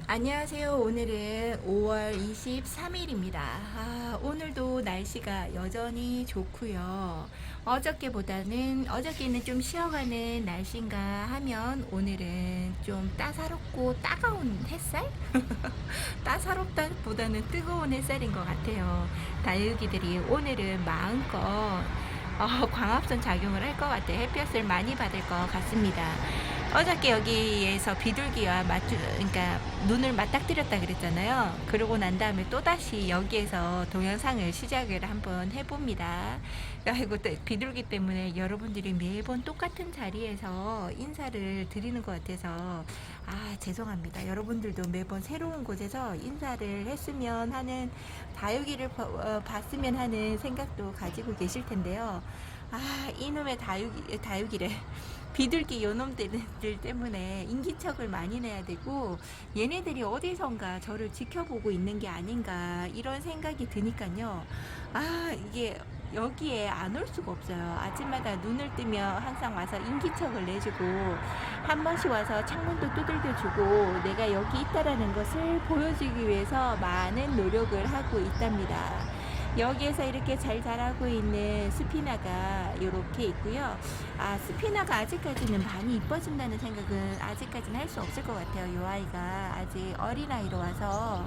안녕하세요. 오늘은 5월 23일입니다. 오늘도 날씨가 여전히 좋고요. 어저께는 좀 쉬어가는 날씨인가 하면 오늘은 좀 따사롭고 따가운 햇살? 따사롭다보다는 뜨거운 햇살인 것 같아요. 다육이들이 오늘은 마음껏 광합선 작용을 할 것 같아요. 햇볕을 많이 받을 것 같습니다. 어저께 여기에서 비둘기와 그러니까 눈을 맞닥뜨렸다 그랬잖아요. 그러고 난 다음에 또다시 여기에서 동영상을 시작을 한번 해봅니다. 그리고 또 비둘기 때문에 여러분들이 매번 똑같은 자리에서 인사를 드리는 것 같아서 죄송합니다. 여러분들도 매번 새로운 곳에서 인사를 했으면 하는 다육이를 봤으면 하는 생각도 가지고 계실 텐데요. 이놈의 다육이래. 비둘기 요놈들 때문에 인기척을 많이 내야 되고 얘네들이 어디선가 저를 지켜보고 있는 게 아닌가 이런 생각이 드니까요. 이게 여기에 안 올 수가 없어요. 아침마다 눈을 뜨면 항상 와서 인기척을 내주고 한 번씩 와서 창문도 두들겨주고 내가 여기 있다라는 것을 보여주기 위해서 많은 노력을 하고 있답니다. 여기에서 이렇게 잘 자라고 있는 스피나가 이렇게 있고요. 스피나가 아직까지는 많이 이뻐진다는 생각은 아직까지는 할 수 없을 것 같아요. 이 아이가 아직 어린아이로 와서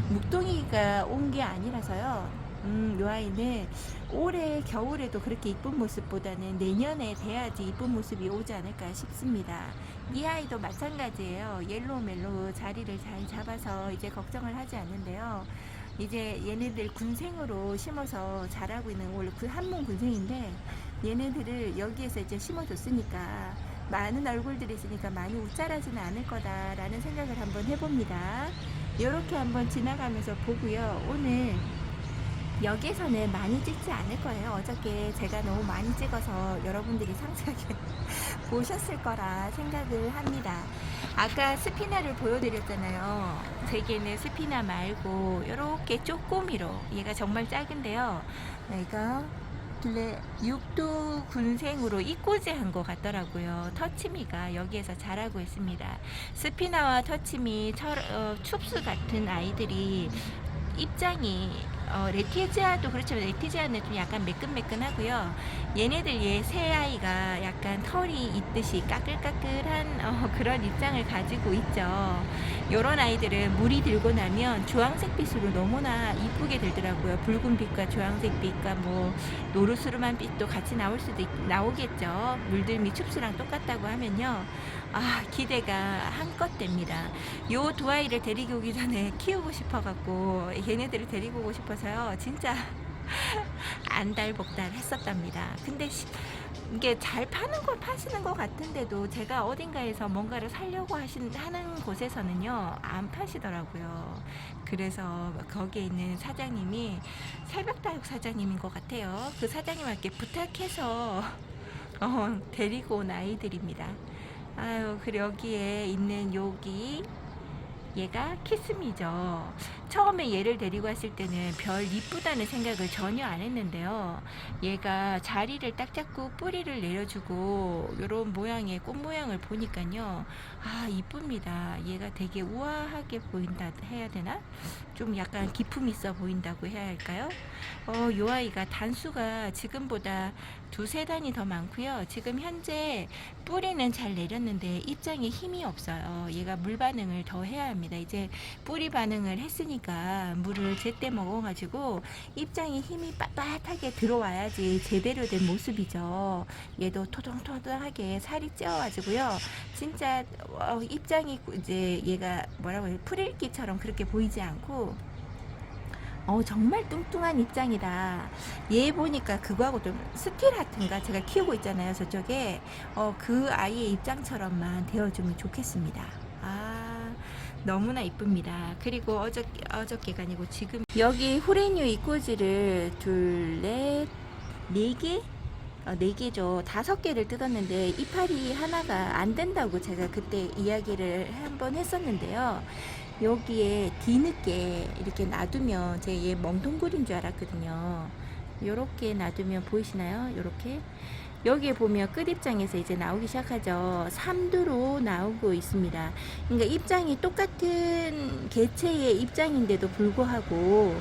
묵동이가 온 게 아니라서요. 이 아이는 올해 겨울에도 그렇게 이쁜 모습보다는 내년에 돼야지 이쁜 모습이 오지 않을까 싶습니다. 이 아이도 마찬가지예요. 옐로우 멜로우 자리를 잘 잡아서 이제 걱정을 하지 않는데요. 이제 얘네들 군생으로 심어서 자라고 있는 원래 그 한몸 군생인데 얘네들을 여기에서 이제 심어줬으니까 많은 얼굴들이 있으니까 많이 웃자라지는 않을 거다라는 생각을 한번 해봅니다. 이렇게 한번 지나가면서 보고요. 오늘 여기에서는 많이 찍지 않을 거예요. 어저께 제가 너무 많이 찍어서 여러분들이 상세하게 보셨을 거라 생각을 합니다. 아까 스피나를 보여드렸잖아요. 제게는 스피나 말고 이렇게 쪼꼬미로 얘가 정말 작은데요. 얘가 근래 육도 군생으로 이꼬지한 것 같더라고요. 터치미가 여기에서 자라고 있습니다. 스피나와 터치미, 춥스 같은 아이들이 입장이 레티지아도 그렇지만 레티지아는 좀 약간 매끈매끈하고요. 얘네들 새 아이가 약간 털이 있듯이 까끌까끌한 그런 입장을 가지고 있죠. 요런 아이들은 물이 들고 나면 주황색 빛으로 너무나 이쁘게 들더라고요. 붉은 빛과 주황색 빛과 뭐 노르스름한 빛도 같이 나오겠죠. 물들미 춥스랑 똑같다고 하면요. 기대가 한껏 됩니다. 요 두 아이를 데리고 오기 전에 키우고 싶어갖고 얘네들을 데리고 오고 싶어서요. 진짜 안달복달 했었답니다. 근데 이게 잘 파시는 것 같은데도 제가 어딘가에서 뭔가를 살려고 하는 곳에서는요 안 파시더라고요. 그래서 거기에 있는 사장님이 새벽다육 사장님인 것 같아요. 그 사장님한테 부탁해서 데리고 온 아이들입니다. 그리고 여기에 있는 얘가 키스미죠. 처음에 얘를 데리고 왔을 때는 별 이쁘다는 생각을 전혀 안 했는데요. 얘가 자리를 딱 잡고 뿌리를 내려주고 이런 모양의 꽃 모양을 보니까요. 이쁩니다. 얘가 되게 우아하게 보인다 해야 되나? 좀 약간 기품 있어 보인다고 해야 할까요? 요 아이가 단수가 지금보다 두세 단이 더 많고요. 지금 현재 뿌리는 잘 내렸는데 입장에 힘이 없어요. 얘가 물 반응을 더 해야 합니다. 이제 뿌리 반응을 했으니까 물을 제때 먹어가지고 입장에 힘이 빳빳하게 들어와야지 제대로 된 모습이죠. 얘도 토동토동하게 살이 찌어가지고요. 진짜 입장이 이제 얘가 뭐라고 해요? 풀읽기처럼 그렇게 보이지 않고 정말 뚱뚱한 입장이다. 얘 보니까 그거하고 좀 스틸하트인가 제가 키우고 있잖아요. 저쪽에 그 아이의 입장처럼만 되어주면 좋겠습니다. 너무나 이쁩니다. 그리고 어저께가 아니고 지금 여기 후레뉴 이꼬지를 네 개? 네 개죠. 5개를 뜯었는데 이파리 하나가 안 된다고 제가 그때 이야기를 한번 했었는데요. 여기에 뒤늦게 이렇게 놔두면 제 얘 멍동굴인 줄 알았거든요. 요렇게 놔두면 보이시나요? 요렇게 여기에 보면 끝 입장에서 이제 나오기 시작하죠. 삼두로 나오고 있습니다. 그러니까 입장이 똑같은 개체의 입장인데도 불구하고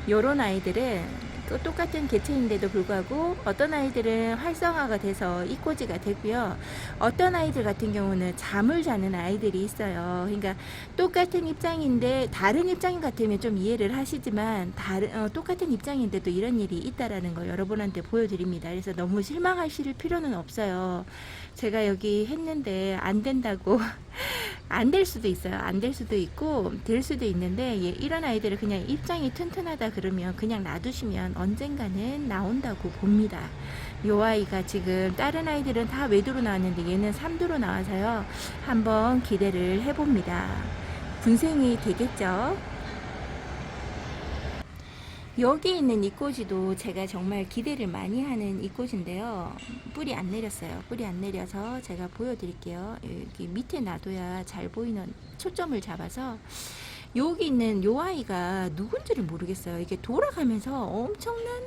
요런 아이들은 또 똑같은 개체인데도 불구하고 어떤 아이들은 활성화가 돼서 이꼬지가 되고요. 어떤 아이들 같은 경우는 잠을 자는 아이들이 있어요. 그러니까 똑같은 입장인데 다른 입장 같으면 좀 이해를 하시지만 똑같은 입장인데도 이런 일이 있다라는 거 여러분한테 보여드립니다. 그래서 너무 실망하실 필요는 없어요. 제가 여기 했는데 안 된다고 안 될 수도 있어요. 안 될 수도 있고 될 수도 있는데 이런 아이들은 그냥 입장이 튼튼하다 그러면 그냥 놔두시면 언젠가는 나온다고 봅니다. 요 아이가 지금 다른 아이들은 다 외두로 나왔는데 얘는 삼두로 나와서요. 한번 기대를 해봅니다. 군생이 되겠죠? 여기 있는 이꼬지도 제가 정말 기대를 많이 하는 이꼬지인데요. 뿌리 안 내렸어요. 뿌리 안 내려서 제가 보여드릴게요. 여기 밑에 놔둬야 잘 보이는 초점을 잡아서 여기 있는 요 아이가 누군지를 모르겠어요. 이게 돌아가면서 엄청난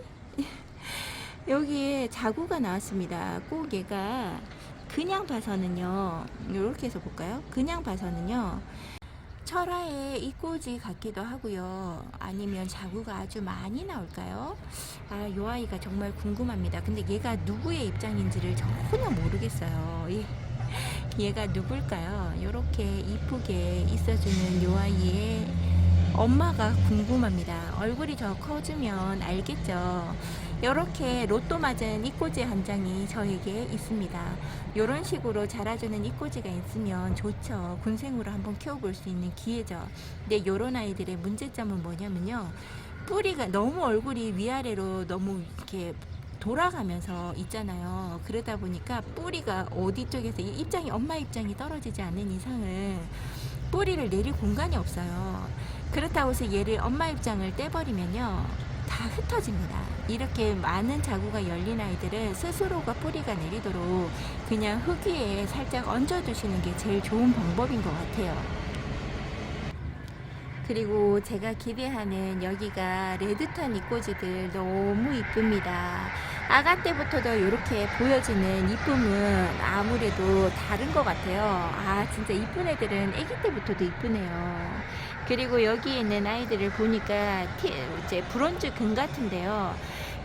여기에 자구가 나왔습니다. 꼭 얘가 그냥 봐서는요. 이렇게 해서 볼까요? 그냥 봐서는요. 철화의 이꼬지 같기도 하고요. 아니면 자구가 아주 많이 나올까요? 아, 요 아이가 정말 궁금합니다. 근데 얘가 누구의 입장인지를 전혀 모르겠어요. 얘가 누굴까요? 요렇게 이쁘게 있어주는 요 아이의 엄마가 궁금합니다. 얼굴이 더 커지면 알겠죠. 이렇게 로또 맞은 이꼬지 한 장이 저에게 있습니다. 이런 식으로 자라주는 이꼬지가 있으면 좋죠. 군생으로 한번 키워볼 수 있는 기회죠. 근데 이런 아이들의 문제점은 뭐냐면요. 뿌리가 너무 얼굴이 위아래로 너무 이렇게 돌아가면서 있잖아요. 그러다 보니까 뿌리가 어디 쪽에서 입장이 엄마 입장이 떨어지지 않는 이상은 뿌리를 내릴 공간이 없어요. 그렇다고 해서 얘를 엄마 입장을 떼버리면요 다 흩어집니다. 이렇게 많은 자구가 열린 아이들은 스스로가 뿌리가 내리도록 그냥 흙 위에 살짝 얹어두시는 게 제일 좋은 방법인 것 같아요. 그리고 제가 기대하는 여기가 레드턴 이꼬지들 너무 이쁩니다. 아가 때부터도 이렇게 보여지는 이쁨은 아무래도 다른 것 같아요. 아 진짜 이쁜 애들은 아기 때부터도 이쁘네요. 그리고 여기 있는 아이들을 보니까 이제 브론즈 금 같은데요.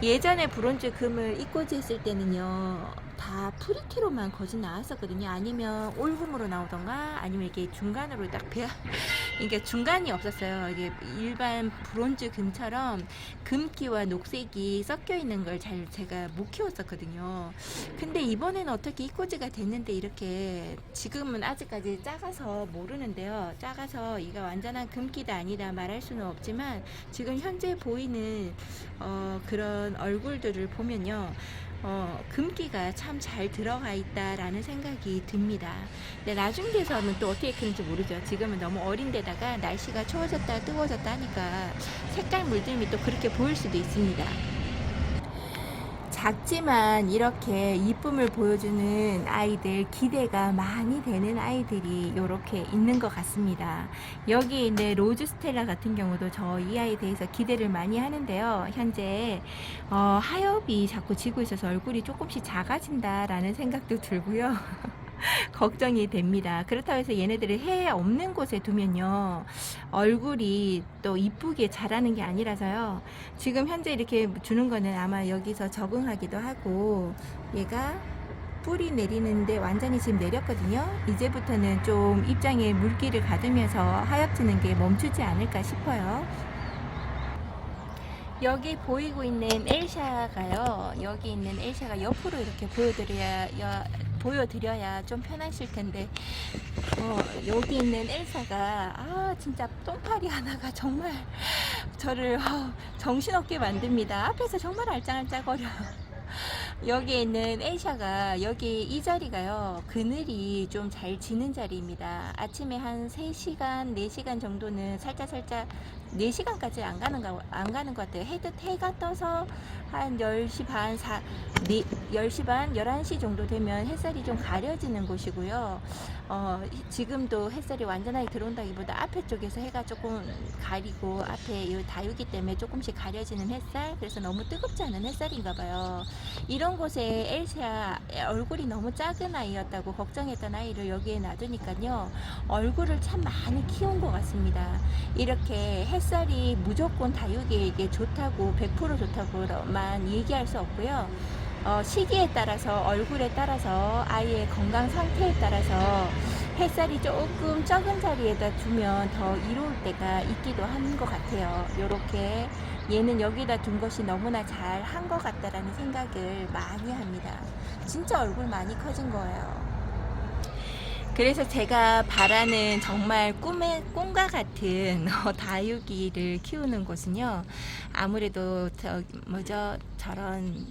예전에 브론즈 금을 이꼬지 했을 때는요 다 프리티로만 거진 나왔었거든요. 아니면 올금으로 나오던가 아니면 이렇게 중간으로 딱 그러니까 중간이 없었어요. 이게 일반 브론즈 금처럼 금기와 녹색이 섞여 있는 걸 제가 못 키웠었거든요. 근데 이번에는 어떻게 이꼬지가 됐는데 이렇게 지금은 아직까지 작아서 모르는데요. 작아서 이가 완전한 금기다 아니다 말할 수는 없지만 지금 현재 보이는 그런 얼굴들을 보면요. 금기가 참 잘 들어가 있다라는 생각이 듭니다. 근데 나중 돼서는 또 어떻게 크는지 모르죠. 지금은 너무 어린 데다가 날씨가 추워졌다 뜨거워졌다 하니까 색깔 물들미 또 그렇게 보일 수도 있습니다. 작지만 이렇게 이쁨을 보여주는 아이들, 기대가 많이 되는 아이들이 이렇게 있는 것 같습니다. 여기 있는 로즈 스텔라 같은 경우도 저 이 아이에 대해서 기대를 많이 하는데요. 현재 하엽이 자꾸 지고 있어서 얼굴이 조금씩 작아진다라는 생각도 들고요. 걱정이 됩니다. 그렇다고 해서 얘네들을 해 없는 곳에 두면요 얼굴이 또 이쁘게 자라는 게 아니라서요. 지금 현재 이렇게 주는 거는 아마 여기서 적응하기도 하고 얘가 뿌리 내리는데 완전히 지금 내렸거든요. 이제부터는 좀 입장에 물기를 가두면서 하얗지는 게 멈추지 않을까 싶어요. 여기 보이고 있는 엘샤가요. 여기 있는 엘샤가 옆으로 이렇게 보여드려야 좀 편하실 텐데 여기 있는 엘사가 진짜 똥파리 하나가 정말 저를 정신없게 만듭니다. 앞에서 정말 알짱알짱거려요. 여기 있는 엘샤가 여기 이 자리가요 그늘이 좀 잘 지는 자리입니다. 아침에 한 3시간 4시간 정도는 살짝 4시간까지 안 가는 것 같아요. 해가 떠서 한 10시 반 10시 반 11시 정도 되면 햇살이 좀 가려지는 곳이고요. 지금도 햇살이 완전하게 들어온다기보다 앞에 쪽에서 해가 조금 가리고 앞에 이 다육이 때문에 조금씩 가려지는 햇살, 그래서 너무 뜨겁지 않은 햇살인가 봐요. 이런 그런 곳에 엘시아 얼굴이 너무 작은 아이였다고 걱정했던 아이를 여기에 놔두니까요, 얼굴을 참 많이 키운 것 같습니다. 이렇게 햇살이 무조건 다육이에게 좋다고 100% 좋다고만 얘기할 수 없고요. 시기에 따라서, 얼굴에 따라서, 아이의 건강 상태에 따라서 햇살이 조금 적은 자리에다 두면 더 이로울 때가 있기도 한 것 같아요. 요렇게 얘는 여기다 둔 것이 너무나 잘 한 것 같다라는 생각을 많이 합니다. 진짜 얼굴 많이 커진 거예요. 그래서 제가 바라는 정말 꿈과 같은 다육이를 키우는 곳은요, 아무래도 저런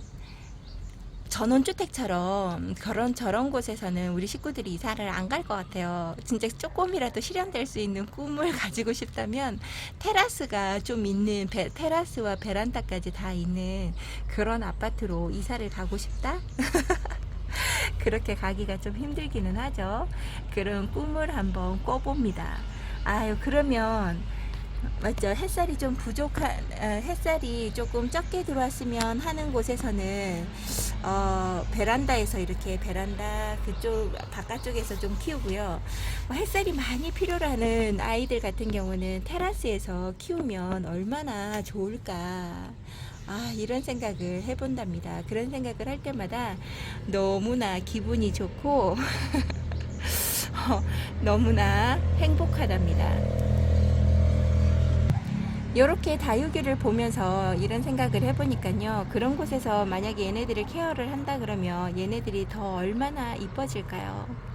전원주택처럼 저런 곳에서는 우리 식구들이 이사를 안 갈 것 같아요. 진짜 조금이라도 실현될 수 있는 꿈을 가지고 싶다면 테라스가 좀 있는, 테라스와 베란다까지 다 있는 그런 아파트로 이사를 가고 싶다? 그렇게 가기가 좀 힘들기는 하죠. 그런 꿈을 한번 꿔봅니다. 아유, 그러면 맞죠. 햇살이 좀 햇살이 조금 적게 들어왔으면 하는 곳에서는 베란다에서 이렇게 베란다 그쪽 바깥쪽에서 좀 키우고요. 햇살이 많이 필요로 하는 아이들 같은 경우는 테라스에서 키우면 얼마나 좋을까. 이런 생각을 해본답니다. 그런 생각을 할 때마다 너무나 기분이 좋고 너무나 행복하답니다. 이렇게 다육이를 보면서 이런 생각을 해보니까요, 그런 곳에서 만약에 얘네들을 케어를 한다 그러면 얘네들이 더 얼마나 이뻐질까요?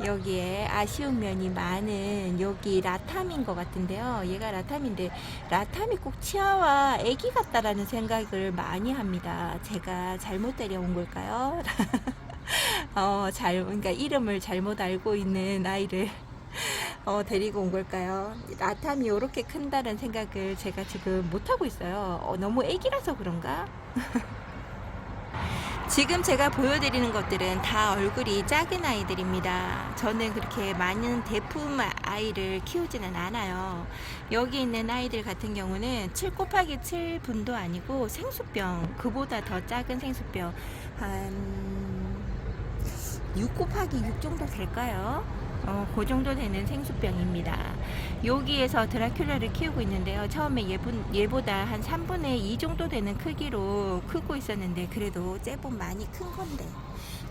여기에 아쉬운 면이 많은 여기 라탐인 것 같은데요. 얘가 라탐인데, 라탐이 꼭 치아와 애기 같다라는 생각을 많이 합니다. 제가 잘못 데려온 걸까요? 그러니까 이름을 잘못 알고 있는 아이를 데리고 온 걸까요? 라탐이 이렇게 큰다는 생각을 제가 지금 못하고 있어요. 너무 애기라서 그런가? 지금 제가 보여드리는 것들은 다 얼굴이 작은 아이들입니다. 저는 그렇게 많은 대품 아이를 키우지는 않아요. 여기 있는 아이들 같은 경우는 7 곱하기 7 분도 아니고 생수병, 그보다 더 작은 생수병, 한 6 곱하기 6 정도 될까요? 그 정도 되는 생수병입니다. 여기에서 드라큘라를 키우고 있는데요. 처음에 얘보다 한 3분의 2 정도 되는 크기로 크고 있었는데, 그래도 제법 많이 큰 건데,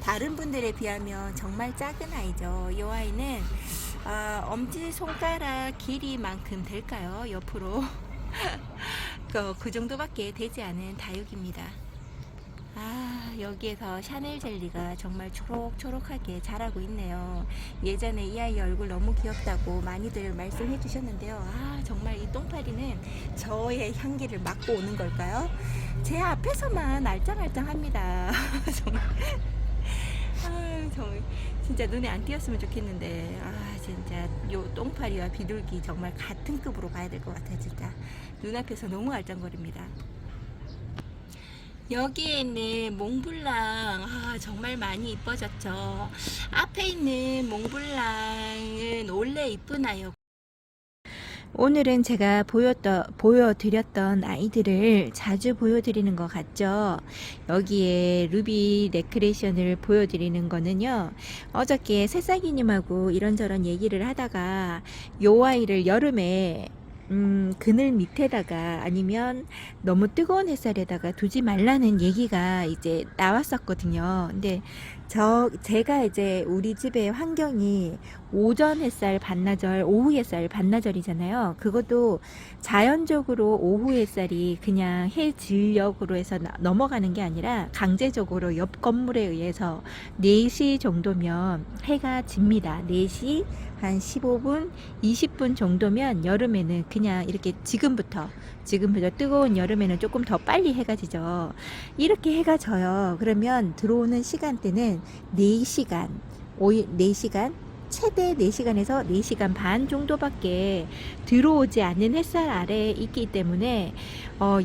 다른 분들에 비하면 정말 작은 아이죠. 이 아이는 엄지손가락 길이만큼 될까요? 옆으로 그 정도밖에 되지 않은 다육입니다. 여기에서 샤넬 젤리가 정말 초록초록하게 자라고 있네요. 예전에 이 아이 얼굴 너무 귀엽다고 많이들 말씀해 주셨는데요. 정말 이 똥파리는 저의 향기를 맡고 오는 걸까요? 제 앞에서만 알짱알짱합니다. 정말 진짜 눈에 안 띄었으면 좋겠는데, 진짜 요 똥파리와 비둘기 정말 같은 급으로 봐야 될 것 같아요. 진짜 눈앞에서 너무 알짱거립니다. 여기에 있는 몽블랑, 정말 많이 이뻐졌죠. 앞에 있는 몽블랑은 원래 이쁘나요? 오늘은 제가 보여드렸던 아이들을 자주 보여드리는 것 같죠. 여기에 루비 레크레이션을 보여드리는 거는요, 어저께 새싹이님하고 이런저런 얘기를 하다가 요 아이를 여름에 그늘 밑에다가 아니면 너무 뜨거운 햇살에다가 두지 말라는 얘기가 이제 나왔었거든요. 근데 제가 이제 우리 집의 환경이 오전 햇살 반나절, 오후 햇살 반나절이잖아요. 그것도 자연적으로 오후 햇살이 그냥 해 진력으로 해서 넘어가는 게 아니라 강제적으로 옆 건물에 의해서 4시 정도면 해가 집니다. 4시 한 15분, 20분 정도면 여름에는 그냥 이렇게 지금부터 뜨거운 여름에는 조금 더 빨리 해가 지죠. 이렇게 해가 져요. 그러면 들어오는 시간대는 4시간, 최대 4시간에서 4시간 반 정도밖에 들어오지 않는 햇살 아래에 있기 때문에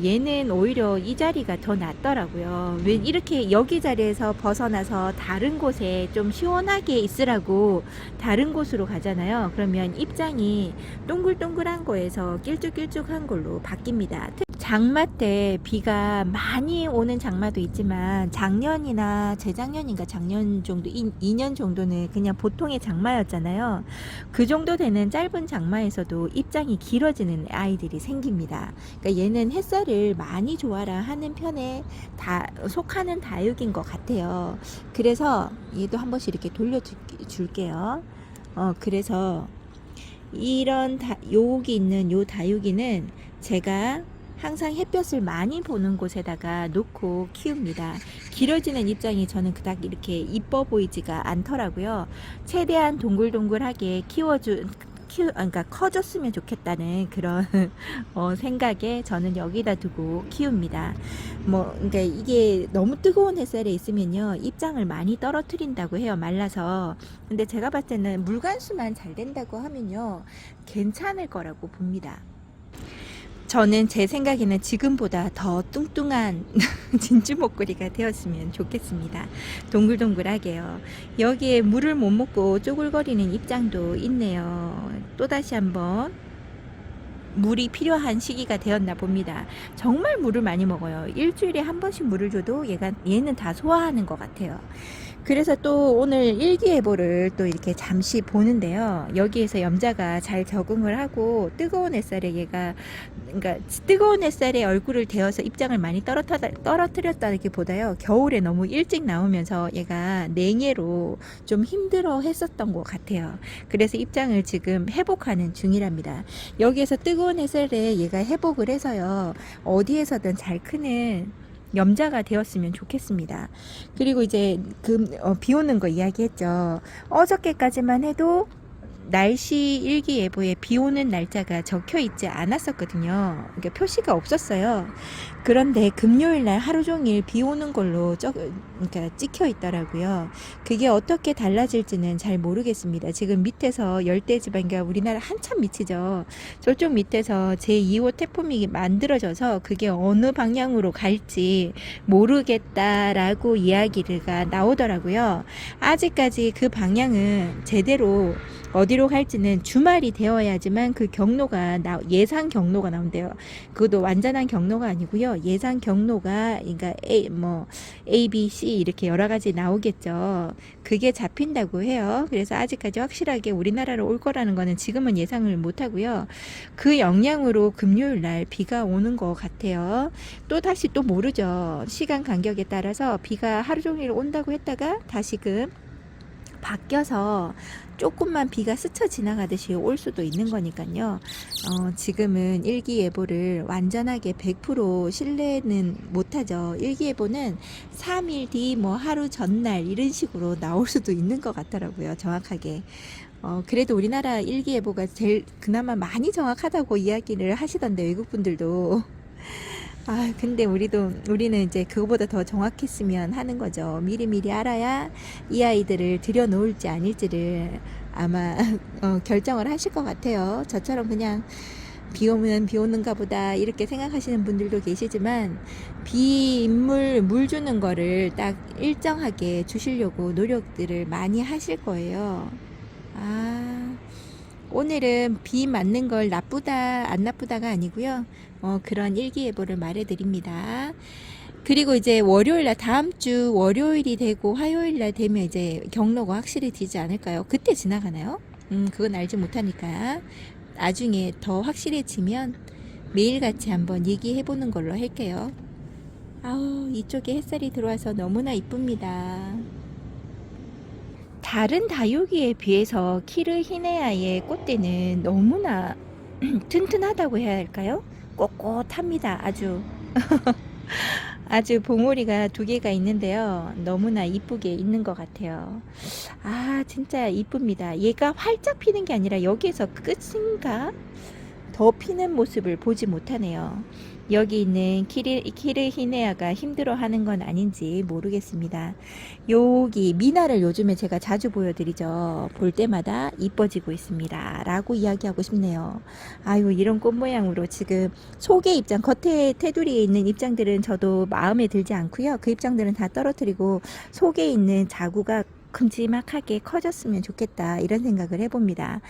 얘는 오히려 이 자리가 더 낫더라고요. 왜 이렇게 여기 자리에서 벗어나서 다른 곳에 좀 시원하게 있으라고 다른 곳으로 가잖아요. 그러면 입장이 동글동글한 거에서 길쭉길쭉한 걸로 바뀝니다. 장마 때 비가 많이 오는 장마도 있지만 작년이나 재작년인가 작년 정도 2년 정도는 그냥 보통의 장마였잖아요. 그 정도 되는 짧은 장마에서도 입장이 길어지는 아이들이 생깁니다. 그러니까 얘는 햇살을 많이 좋아라 하는 편에 다 속하는 다육인 것 같아요. 그래서 얘도 한 번씩 이렇게 돌려줄게요. 그래서 이런 여기 있는 요 다육이는 제가 항상 햇볕을 많이 보는 곳에다가 놓고 키웁니다. 길어지는 입장이 저는 그닥 이렇게 이뻐 보이지가 않더라고요. 최대한 동글동글하게 그러니까 커졌으면 좋겠다는 그런 생각에 저는 여기다 두고 키웁니다. 그러니까 이게 너무 뜨거운 햇살에 있으면요 입장을 많이 떨어뜨린다고 해요. 말라서. 근데 제가 봤을 때는 물관수만 잘 된다고 하면요 괜찮을 거라고 봅니다. 저는 제 생각에는 지금보다 더 뚱뚱한 진주 목걸이가 되었으면 좋겠습니다. 동글동글하게요. 여기에 물을 못 먹고 쪼글거리는 입장도 있네요. 또다시 한번 물이 필요한 시기가 되었나 봅니다. 정말 물을 많이 먹어요. 일주일에 한 번씩 물을 줘도 얘는 다 소화하는 것 같아요. 그래서 또 오늘 일기예보를 또 이렇게 잠시 보는데요. 여기에서 염자가 잘 적응을 하고 뜨거운 햇살에 그러니까 뜨거운 햇살에 얼굴을 대어서 입장을 많이 떨어뜨렸다기보다요. 겨울에 너무 일찍 나오면서 얘가 냉해로 좀 힘들어 했었던 것 같아요. 그래서 입장을 지금 회복하는 중이랍니다. 여기에서 뜨거운 햇살에 얘가 회복을 해서요. 어디에서든 잘 크는 염자가 되었으면 좋겠습니다. 그리고 이제 비 오는 거 이야기했죠. 어저께까지만 해도 날씨 일기예보에 비 오는 날짜가 적혀 있지 않았었거든요. 그러니까 표시가 없었어요. 그런데 금요일 날 하루 종일 비 오는 걸로 그러니까 찍혀 있더라고요. 그게 어떻게 달라질지는 잘 모르겠습니다. 지금 밑에서 열대지방, 그러니까 우리나라 한참 밑이죠. 저쪽 밑에서 제2호 태풍이 만들어져서 그게 어느 방향으로 갈지 모르겠다라고 이야기가 나오더라고요. 아직까지 그 방향은 제대로 어디로 갈지는 주말이 되어야지만 그 경로가 예상 경로가 나온대요. 그것도 완전한 경로가 아니고요. 예상 경로가 그러니까 A, B, C 이렇게 여러 가지 나오겠죠. 그게 잡힌다고 해요. 그래서 아직까지 확실하게 우리나라로 올 거라는 거는 지금은 예상을 못 하고요. 그 영향으로 금요일 날 비가 오는 것 같아요. 또 다시 또 모르죠. 시간 간격에 따라서 비가 하루 종일 온다고 했다가 다시금 바뀌어서 조금만 비가 스쳐 지나가듯이 올 수도 있는 거니까요. 지금은 일기예보를 완전하게 100% 신뢰는 못하죠. 일기예보는 3일 뒤 하루 전날 이런 식으로 나올 수도 있는 것 같더라고요. 정확하게. 그래도 우리나라 일기예보가 제일 그나마 많이 정확하다고 이야기를 하시던데 외국분들도. 근데 우리는 이제 그거보다 더 정확했으면 하는 거죠. 미리미리 알아야 이 아이들을 들여놓을지 아닐지를 아마 결정을 하실 것 같아요. 저처럼 그냥 비 오면 비 오는가 보다 이렇게 생각하시는 분들도 계시지만 물 주는 거를 딱 일정하게 주시려고 노력들을 많이 하실 거예요. 오늘은 비 맞는 걸 나쁘다 안 나쁘다가 아니고요. 그런 일기예보를 말해드립니다. 그리고 이제 월요일날 다음 주 월요일이 되고 화요일날 되면 이제 경로가 확실히 되지 않을까요? 그때 지나가나요? 그건 알지 못하니까 나중에 더 확실해지면 매일같이 한번 얘기해보는 걸로 할게요. 이쪽에 햇살이 들어와서 너무나 이쁩니다. 다른 다육이에 비해서 키르히네아의 꽃대는 너무나 튼튼하다고 해야 할까요? 꼿꼿합니다. 아주 봉오리가 2개가 있는데요. 너무나 이쁘게 있는 것 같아요. 진짜 이쁩니다. 얘가 활짝 피는 게 아니라 여기에서 끝인가? 더 피는 모습을 보지 못하네요. 여기 있는 키르히네아가 힘들어하는 건 아닌지 모르겠습니다. 여기 미나를 요즘에 제가 자주 보여드리죠. 볼 때마다 이뻐지고 있습니다. 라고 이야기하고 싶네요. 이런 꽃 모양으로 지금 속의 입장, 겉에 테두리에 있는 입장들은 저도 마음에 들지 않고요. 그 입장들은 다 떨어뜨리고 속에 있는 자구가 큼지막하게 커졌으면 좋겠다 이런 생각을 해봅니다.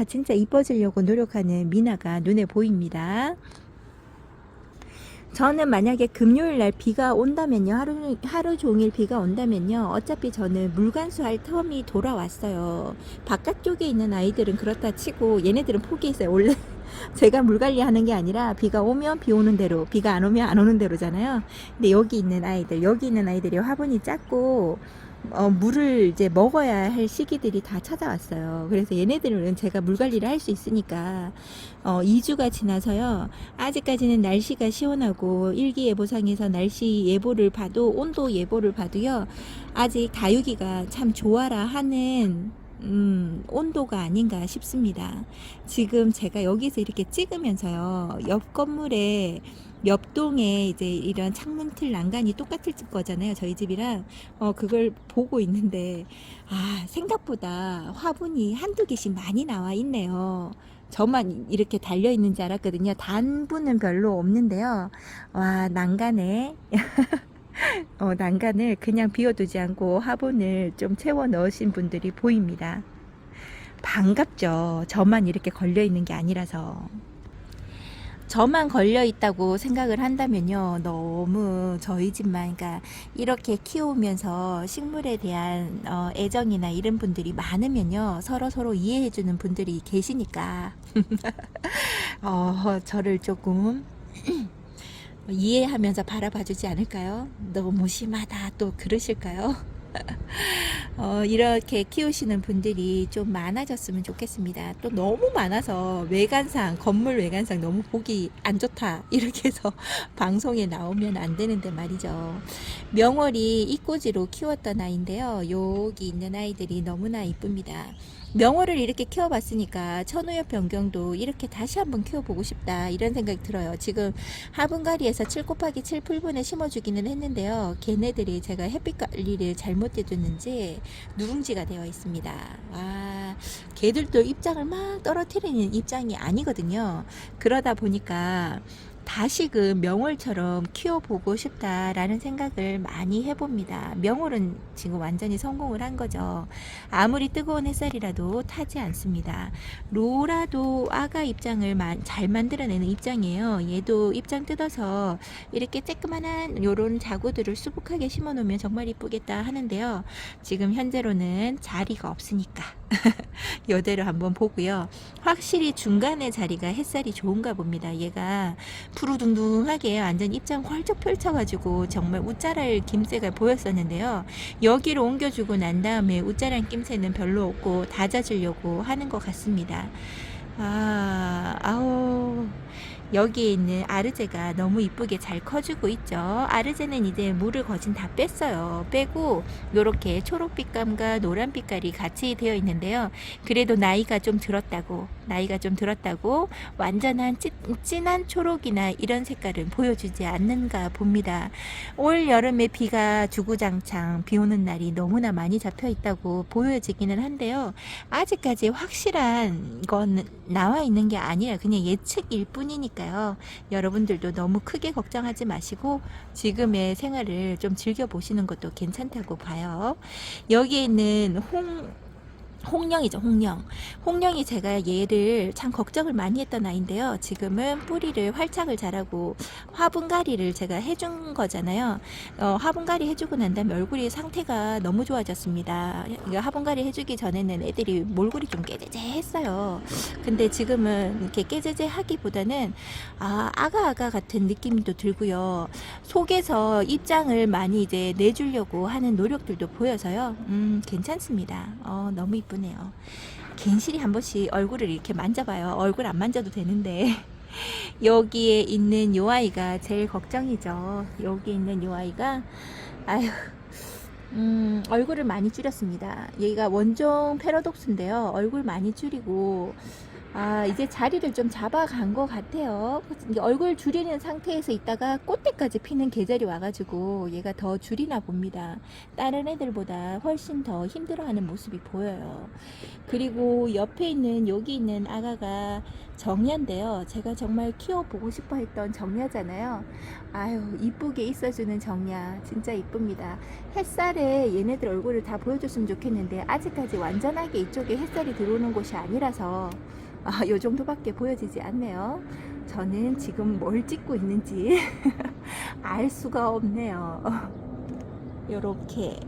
진짜 이뻐지려고 노력하는 미나가 눈에 보입니다. 저는 만약에 금요일 날 비가 온다면요, 하루 종일 비가 온다면요, 어차피 저는 물관수할 텀이 돌아왔어요. 바깥쪽에 있는 아이들은 그렇다 치고 얘네들은 포기했어요. 원래 제가 물 관리하는 게 아니라 비가 오면 비 오는 대로, 비가 안 오면 안 오는 대로잖아요. 근데 여기 있는 아이들이 화분이 작고 물을 이제 먹어야 할 시기들이 다 찾아왔어요. 그래서 얘네들은 제가 물 관리를 할 수 있으니까 2주가 지나서요. 아직까지는 날씨가 시원하고 일기예보상에서 날씨 예보를 봐도, 온도 예보를 봐도요, 아직 다육이가 참 좋아라 하는 온도가 아닌가 싶습니다. 지금 제가 여기서 이렇게 찍으면서요, 옆 건물에, 옆동에 이제 이런 창문틀 난간이 똑같을 거잖아요, 저희 집이랑. 그걸 보고 있는데, 생각보다 화분이 한두 개씩 많이 나와 있네요. 저만 이렇게 달려 있는 줄 알았거든요. 단부는 별로 없는데요. 와, 난간에 난간을 그냥 비워두지 않고 화분을 좀 채워 넣으신 분들이 보입니다. 반갑죠. 저만 이렇게 걸려 있는 게 아니라서. 저만 걸려 있다고 생각을 한다면요, 너무 저희 집만, 그러니까 이렇게 키우면서 식물에 대한 애정이나 이런 분들이 많으면요, 서로 이해해주는 분들이 계시니까 저를 조금 이해하면서 바라봐주지 않을까요? 너무 심하다 또 그러실까요? 이렇게 키우시는 분들이 좀 많아졌으면 좋겠습니다. 또 너무 많아서 건물 외관상 너무 보기 안 좋다, 이렇게 해서 방송에 나오면 안 되는데 말이죠. 명월이 이꼬지로 키웠던 아이인데요. 여기 있는 아이들이 너무나 이쁩니다. 명월을 이렇게 키워봤으니까 천우엽 변경도 이렇게 다시 한번 키워보고 싶다, 이런 생각이 들어요. 지금 화분가리에서 7 곱하기 7 풀분에 심어주기는 했는데요, 걔네들이 제가 햇빛 관리를 잘못해줬는지 누룽지가 되어 있습니다. 걔들도 입장을 막 떨어뜨리는 입장이 아니거든요. 그러다 보니까 다시금 명월처럼 키워보고 싶다라는 생각을 많이 해봅니다. 명월은 지금 완전히 성공을 한 거죠. 아무리 뜨거운 햇살이라도 타지 않습니다. 로라도 아가 입장을 잘 만들어내는 입장이에요. 얘도 입장 뜯어서 이렇게 쬐끄만한 요런 자구들을 수북하게 심어 놓으면 정말 이쁘겠다 하는데요, 지금 현재로는 자리가 없으니까 요대로 한번 보고요. 확실히 중간에 자리가 햇살이 좋은가 봅니다. 얘가 푸르둥둥하게 완전 입장 활짝 펼쳐가지고 정말 웃자랄 김새가 보였었는데요, 여기로 옮겨주고 난 다음에 웃자랄 김새는 별로 없고 다져주려고 하는 것 같습니다. 아우, 여기에 있는 아르제가 너무 이쁘게 잘 커주고 있죠. 아르제는 이제 물을 거진 다 뺐어요. 빼고 요렇게 초록빛감과 노란빛깔이 같이 되어 있는데요, 그래도 나이가 좀 들었다고 완전한 진한 초록이나 이런 색깔은 보여주지 않는가 봅니다. 올 여름에 비가 주구장창 비 오는 날이 너무나 많이 잡혀 있다고 보여지기는 한데요, 아직까지 확실한 건 나와 있는 게 아니라 그냥 예측일 뿐이니까요. 여러분들도 너무 크게 걱정하지 마시고 지금의 생활을 좀 즐겨보시는 것도 괜찮다고 봐요. 여기에 있는 홍령이죠, 홍령이 제가 얘를 참 걱정을 많이 했던 아이인데요, 지금은 뿌리를 활착을 잘하고 화분가리를 제가 해준 거잖아요. 화분가리 해주고 난 다음에 얼굴이 상태가 너무 좋아졌습니다. 화분가리 해주기 전에는 애들이 몰골이 좀 깨재재 했어요. 근데 지금은 이렇게 깨재재 하기보다는 아가 같은 느낌도 들고요, 속에서 입장을 많이 이제 내주려고 하는 노력들도 보여서요, 괜찮습니다. 너무 이쁘네요. 괜시리 한 번씩 얼굴을 이렇게 만져봐요. 얼굴 안 만져도 되는데 여기에 있는 요 아이가 제일 걱정이죠. 여기 있는 요 아이가 얼굴을 많이 줄였습니다. 얘가 원종 패러독스인데요, 얼굴 많이 줄이고 이제 자리를 좀 잡아간 것 같아요. 얼굴 줄이는 상태에서 있다가 꽃대까지 피는 계절이 와가지고 얘가 더 줄이나 봅니다. 다른 애들보다 훨씬 더 힘들어하는 모습이 보여요. 그리고 옆에 있는 여기 있는 아가가 정야인데요, 제가 정말 키워보고 싶어 했던 정야잖아요. 이쁘게 있어주는 정야 진짜 이쁩니다. 햇살에 얘네들 얼굴을 다 보여줬으면 좋겠는데 아직까지 완전하게 이쪽에 햇살이 들어오는 곳이 아니라서 요 정도밖에 보여지지 않네요. 저는 지금 뭘 찍고 있는지 알 수가 없네요. 요렇게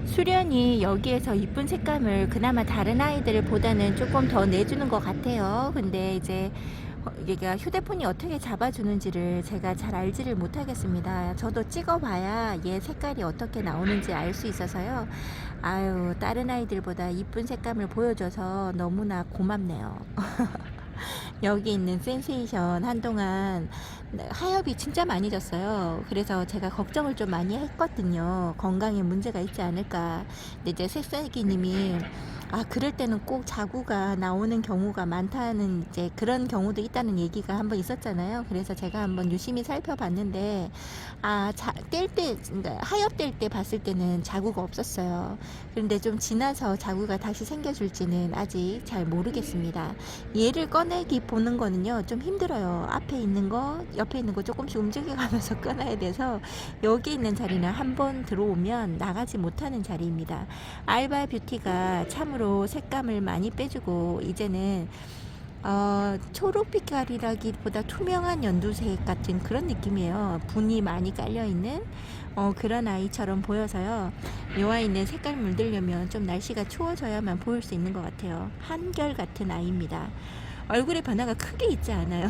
수련이 여기에서 이쁜 색감을 그나마 다른 아이들보다는 조금 더 내주는 것 같아요. 근데 이제 얘가 휴대폰이 어떻게 잡아주는지를 제가 잘 알지를 못하겠습니다. 저도 찍어봐야 얘 색깔이 어떻게 나오는지 알 수 있어서요. 아유, 다른 아이들보다 이쁜 색감을 보여줘서 너무나 고맙네요. 여기 있는 센세이션 한동안 하엽이 진짜 많이 졌어요. 그래서 제가 걱정을 좀 많이 했거든요. 건강에 문제가 있지 않을까. 근데 이제 색색이님이 그럴 때는 꼭 자구가 나오는 경우가 많다는 이제 그런 경우도 있다는 얘기가 한번 있었잖아요. 그래서 제가 한번 유심히 살펴봤는데 뗄 때, 그러니까 하엽 뗄 때 봤을 때는 자구가 없었어요. 그런데 좀 지나서 자구가 다시 생겨줄지는 아직 잘 모르겠습니다. 얘를 꺼내기 보는 거는요 좀 힘들어요. 앞에 있는 거, 옆에 있는 거 조금씩 움직여가면서 꺼내야 돼서 여기 있는 자리는 한번 들어오면 나가지 못하는 자리입니다. 알바 뷰티가 참으로 색감을 많이 빼주고 이제는 초록빛깔이라기보다 투명한 연두색 같은 그런 느낌이에요. 분이 많이 깔려있는 그런 아이처럼 보여서요. 이 아이는 색깔 물들려면 좀 날씨가 추워져야만 보일 수 있는 것 같아요. 한결같은 아이입니다. 얼굴에 변화가 크게 있지 않아요.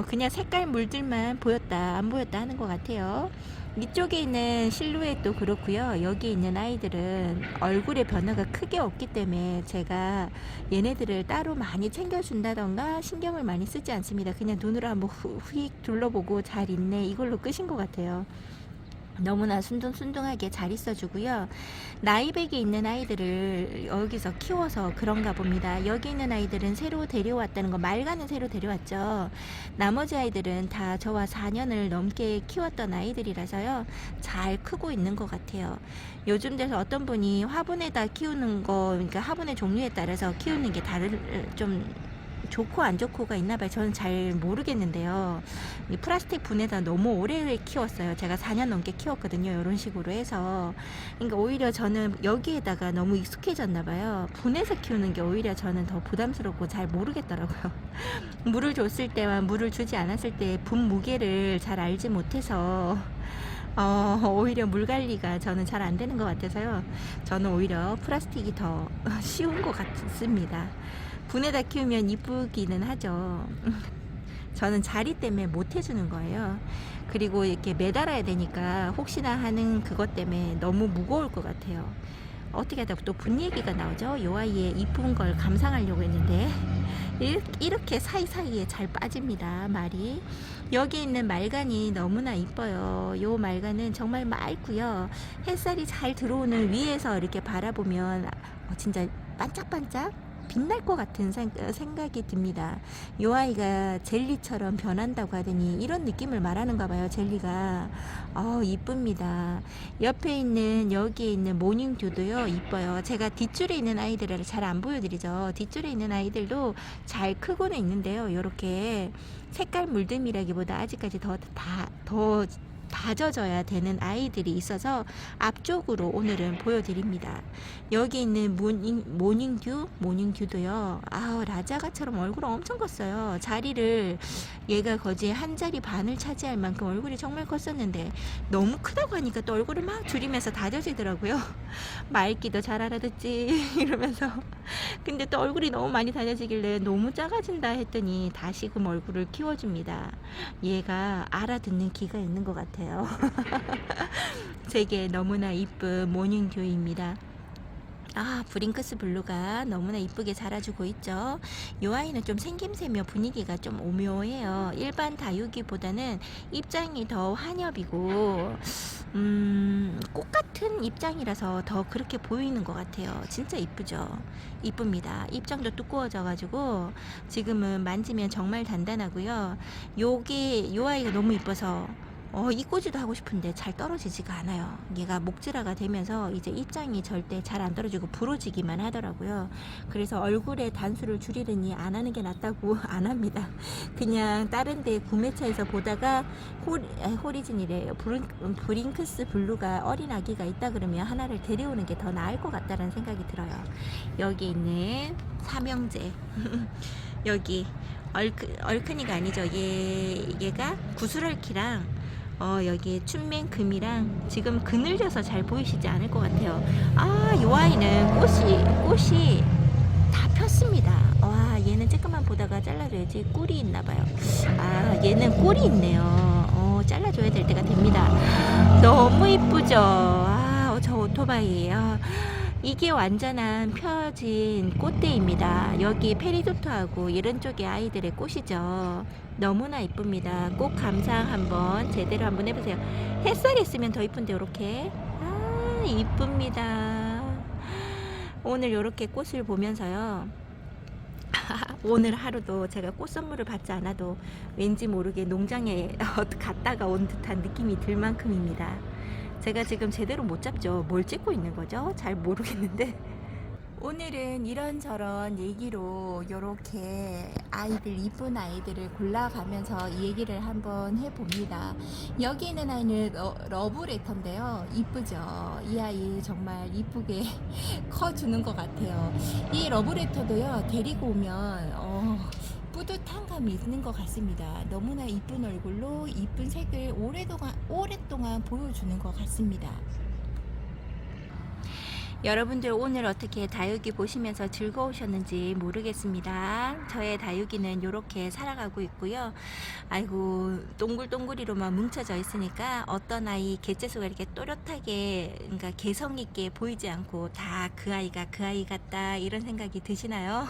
그냥 색깔 물들만 보였다 안 보였다 하는 것 같아요. 이쪽에 있는 실루엣도 그렇고요. 여기 있는 아이들은 얼굴에 변화가 크게 없기 때문에 제가 얘네들을 따로 많이 챙겨준다던가 신경을 많이 쓰지 않습니다. 그냥 눈으로 한번 휙 둘러보고 잘 있네 이걸로 끝인 것 같아요. 너무나 순둥순둥하게 잘 있어주고요. 나이백에 있는 아이들을 여기서 키워서 그런가 봅니다. 여기 있는 아이들은 새로 데려왔다는 거, 말가는 새로 데려왔죠. 나머지 아이들은 다 저와 4년을 넘게 키웠던 아이들이라서요. 잘 크고 있는 것 같아요. 요즘 돼서 어떤 분이 화분에다 키우는 거, 그러니까 화분의 종류에 따라서 키우는 게 좀 좋고 안 좋고가 있나봐요. 저는 잘 모르겠는데요. 이 플라스틱 분에다 너무 오래 키웠어요. 제가 4년 넘게 키웠거든요. 이런 식으로 해서. 그러니까 오히려 저는 여기에다가 너무 익숙해졌나봐요. 분에서 키우는 게 오히려 저는 더 부담스럽고 잘 모르겠더라고요. 물을 줬을 때와 물을 주지 않았을 때 분 무게를 잘 알지 못해서 오히려 물 관리가 저는 잘 안 되는 것 같아서요. 저는 오히려 플라스틱이 더 쉬운 것 같습니다. 분에다 키우면 이쁘기는 하죠. 저는 자리 때문에 못 해주는 거예요. 그리고 이렇게 매달아야 되니까 혹시나 하는 그것 때문에 너무 무거울 것 같아요. 어떻게 하다 또 분 얘기가 나오죠. 요 아이의 이쁜 걸 감상하려고 했는데 이렇게 사이사이에 잘 빠집니다. 말이. 여기 있는 말간이 너무나 이뻐요. 요 말간은 정말 맑고요. 햇살이 잘 들어오는 위에서 이렇게 바라보면 진짜 반짝반짝 빛날 것 같은 생각이 듭니다. 요 아이가 젤리처럼 변한다고 하더니 이런 느낌을 말하는가 봐요. 젤리가 이쁩니다. 옆에 있는 여기에 있는 모닝듀도요 이뻐요. 제가 뒷줄에 있는 아이들을 잘 안 보여드리죠. 뒷줄에 있는 아이들도 잘 크고는 있는데요. 요렇게 색깔 물듦이라기보다 아직까지 더 다져져야 되는 아이들이 있어서 앞쪽으로 오늘은 보여드립니다. 여기 있는 모닝듀도요. 라자가처럼 얼굴을 엄청 컸어요. 자리를 얘가 거지 한 자리 반을 차지할 만큼 얼굴이 정말 컸었는데 너무 크다고 하니까 또 얼굴을 막 줄이면서 다져지더라고요. 말귀도 잘 알아듣지 이러면서. 근데 또 얼굴이 너무 많이 다져지길래 너무 작아진다 했더니 다시금 얼굴을 키워줍니다. 얘가 알아듣는 귀가 있는 것 같아요. 제게 너무나 이쁜 모닝듀입니다. 브링크스 블루가 너무나 이쁘게 자라주고 있죠. 이 아이는 좀 생김새며 분위기가 좀 오묘해요. 일반 다육이보다는 입장이 더 환엽이고 꽃 같은 입장이라서 더 그렇게 보이는 것 같아요. 진짜 이쁘죠. 이쁩니다. 입장도 두꺼워져 가지고 지금은 만지면 정말 단단하고요. 이 아이가 너무 이뻐서 이꼬지도 하고 싶은데 잘 떨어지지가 않아요. 얘가 목질화가 되면서 이제 입장이 절대 잘 안 떨어지고 부러지기만 하더라고요. 그래서 얼굴에 단수를 줄이려니 안 하는 게 낫다고 안 합니다. 그냥 다른 데 구매처에서 보다가 호리진이래요. 브링크스 블루가 어린 아기가 있다 그러면 하나를 데려오는 게 더 나을 것 같다는 생각이 들어요. 여기 있는 삼형제 여기 얼큰이가 아니죠. 얘가 구슬얼키랑 여기 춘맹금이랑 지금 그늘져서 잘 보이시지 않을 것 같아요. 요 아이는 꽃이 다 폈습니다. 와, 얘는 조금만 보다가 잘라줘야지. 꿀이 있나봐요. 얘는 꿀이 있네요. 잘라줘야 될 때가 됩니다. 너무 이쁘죠. 저 오토바이. 이게 완전한 펴진 꽃대입니다. 여기 페리도트하고 이런 쪽에 아이들의 꽃이죠. 너무나 이쁩니다. 꽃 감상 한번 제대로 한번 해보세요. 햇살이 있으면 더 이쁜데 이렇게 이쁩니다. 오늘 이렇게 꽃을 보면서요. 오늘 하루도 제가 꽃 선물을 받지 않아도 왠지 모르게 농장에 갔다가 온 듯한 느낌이 들 만큼입니다. 제가 지금 제대로 못 잡죠. 뭘 찍고 있는 거죠? 잘 모르겠는데 오늘은 이런저런 얘기로 이렇게 이쁜 아이들을 골라가면서 이 얘기를 한번 해봅니다. 여기 있는 아이는 러브레터인데요. 이쁘죠? 이 아이 정말 이쁘게 커주는 것 같아요. 이 러브레터도요, 데리고 오면 뿌듯한 감이 있는 것 같습니다. 너무나 이쁜 얼굴로 이쁜 색을 오랫동안 보여주는 것 같습니다. 여러분들 오늘 어떻게 다육이 보시면서 즐거우셨는지 모르겠습니다. 저의 다육이는 이렇게 살아가고 있고요. 아이고, 동글동글이로만 뭉쳐져 있으니까 어떤 아이 개체수가 이렇게 또렷하게, 그러니까 개성 있게 보이지 않고 다 그 아이가 그 아이 같다, 이런 생각이 드시나요?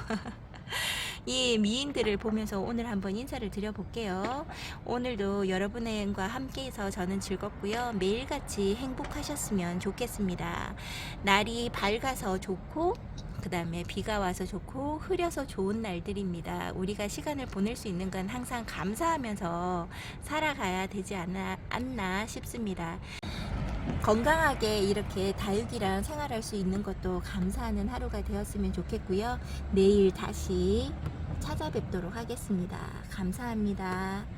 이 미인들을 보면서 오늘 한번 인사를 드려볼게요. 오늘도 여러분과 함께해서 저는 즐겁고요. 매일같이 행복하셨으면 좋겠습니다. 날이 밝아서 좋고, 그 다음에 비가 와서 좋고, 흐려서 좋은 날들입니다. 우리가 시간을 보낼 수 있는 건 항상 감사하면서 살아가야 되지 않나 싶습니다. 건강하게 이렇게 다육이랑 생활할 수 있는 것도 감사하는 하루가 되었으면 좋겠고요. 내일 다시 찾아뵙도록 하겠습니다. 감사합니다.